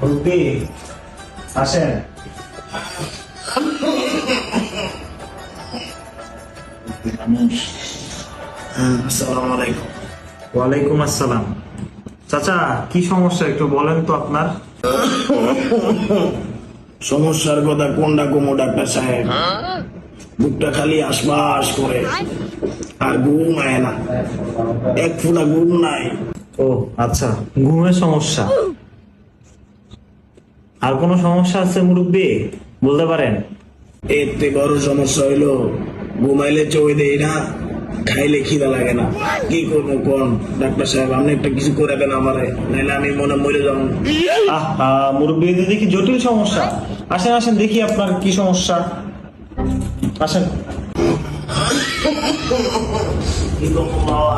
রুটি আসেন। আসসালামু আলাইকুম। ওয়ালাইকুম আসসালাম। চাচা কি সমস্যা একটু বলেন তো আপনার। সমস্যার কথা কোনটা কমো ডাক্তার সাহেব? বুকটা খালি আশপাশ করে আর ঘুম আয় না, এক ফোঁটা ঘুম নাই। ও আচ্ছা, ঘুমের সমস্যা। আর কোনো সমস্যা আছে মুরব্বী, বলতে পারেন। এর থেকে বড় সমস্যা হইলো ঘুমাইলে চোখে দেই না, খাইলে খিদা লাগে না। কি করবো কোন ডাক্তার সাহেব? আপনি একটা কিছু করে দেন আমারে, নাইলে আমি মনে মরে যাবো। মুরব্বী দেখি জটিল সমস্যা। আসেন আসেন দেখি আপনার কি সমস্যা, আসেন। কি করবো বাবা,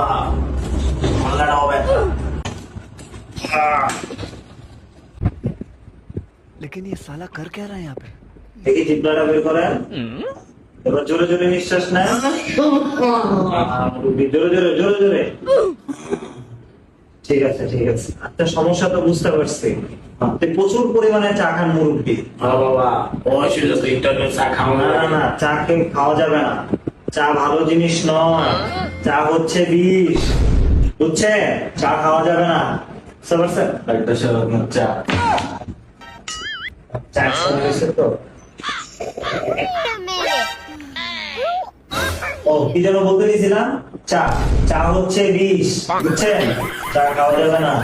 মাথাটাও ব্যথা। लेकिन ये साला कर क्या रहा है यहाँ पे? দেখি জিব্বাটা বের করেন। এবার জোরে জোরে নিঃশ্বাস নেন। মুরব্বী জোরে জোরে জোরে জোরে। ঠিক আছে ঠিক আছে, আপনার সমস্যা তো বুঝতে পারছি। আপনি প্রচুর পরিমাণে চা খান মুরব্বী। বাবা বয়স হয়ে যাচ্ছে, একটু আগে চা খাও না না। না না, চা খেয়ে খাওয়া যাবে না। চা ভালো জিনিস নয়, চা হচ্ছে বিষ, বুঝছেন? চা খাওয়া যাবে না, বুঝতে পারছেন? ডাক্তার সাহেব আপনার চা। চা খাওয়া হয়েছে তো। ও কি যেন বলতে দিয়েছিলাম, চা চা হচ্ছে বিষ, বুঝছেন? চা খাওয়া যাবে না।